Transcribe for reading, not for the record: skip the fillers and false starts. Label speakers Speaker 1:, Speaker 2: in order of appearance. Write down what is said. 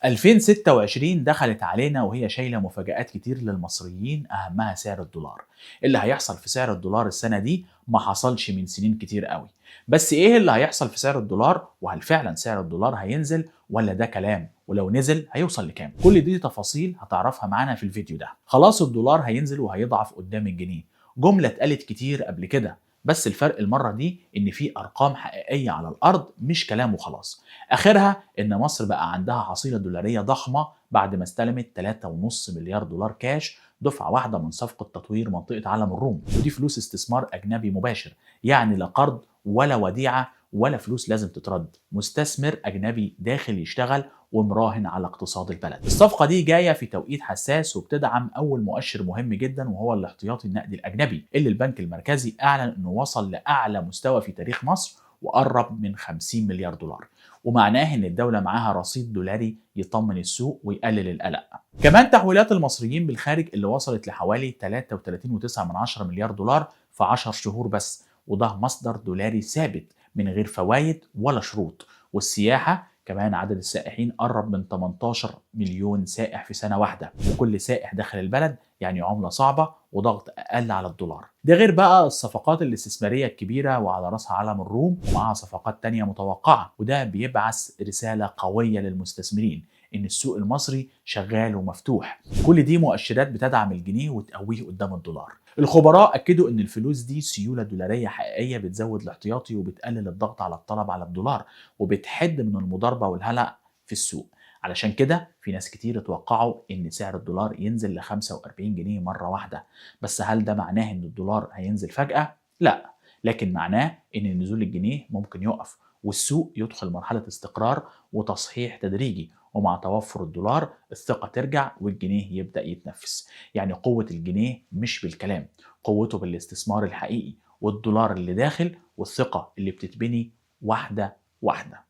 Speaker 1: 2026 دخلت علينا وهي شايلة مفاجآت كتير للمصريين، أهمها سعر الدولار. اللي هيحصل في سعر الدولار السنة دي ما حصلش من سنين كتير قوي. بس إيه اللي هيحصل في سعر الدولار؟ وهل فعلا سعر الدولار هينزل ولا ده كلام؟ ولو نزل هيوصل لكام؟ كل دي تفاصيل هتعرفها معانا في الفيديو ده. خلاص الدولار هينزل وهيضعف قدام الجنيه، جملة اتقالت كتير قبل كده، بس الفرق المرة دي إن في أرقام حقيقية على الأرض مش كلام وخلاص. آخرها إن مصر بقى عندها حصيلة دولارية ضخمة بعد ما استلمت 3.5 مليار دولار كاش دفعة واحدة من صفقة تطوير منطقة عالم الروم، ودي فلوس استثمار أجنبي مباشر، يعني لا قرض ولا وديعة ولا فلوس لازم تترد، مستثمر أجنبي داخل يشتغل ومراهن على اقتصاد البلد. الصفقة دي جاية في توقيت حساس وبتدعم أول مؤشر مهم جدا، وهو الاحتياطي النقدي الأجنبي اللي البنك المركزي أعلن أنه وصل لأعلى مستوى في تاريخ مصر وقرب من 50 مليار دولار، ومعناه ان الدولة معاها رصيد دولاري يطمن السوق ويقلل القلق. كمان تحويلات المصريين بالخارج اللي وصلت لحوالي 33.9 مليار دولار في 10 شهور بس، وده مصدر دولاري ثابت من غير فوائد ولا شروط. والسياحة كمان عدد السائحين قرب من 18 مليون سائح في سنة واحدة، وكل سائح دخل البلد يعني عملة صعبة وضغط أقل على الدولار. ده غير بقى الصفقات الاستثمارية الكبيرة وعلى رأسها علم الروم، ومعها صفقات تانية متوقعة، وده بيبعث رسالة قوية للمستثمرين إن السوق المصري شغال ومفتوح. كل دي مؤشرات بتدعم الجنيه وتقويه قدام الدولار. الخبراء أكدوا إن الفلوس دي سيولة دولارية حقيقية بتزود الاحتياطي وبتقلل الضغط على الطلب على الدولار، وبتحد من المضاربة والهلع في السوق. علشان كده في ناس كتير اتوقعوا إن سعر الدولار ينزل ل 45 جنيه مرة واحدة. بس هل ده معناه إن الدولار هينزل فجأة؟ لا، لكن معناه إن نزول الجنيه ممكن يقف والسوق يدخل مرحلة استقرار وتصحيح تدريجي، ومع توفر الدولار الثقة ترجع والجنيه يبدأ يتنفس. يعني قوة الجنيه مش بالكلام، قوته بالاستثمار الحقيقي والدولار اللي داخل والثقة اللي بتتبني واحدة واحدة.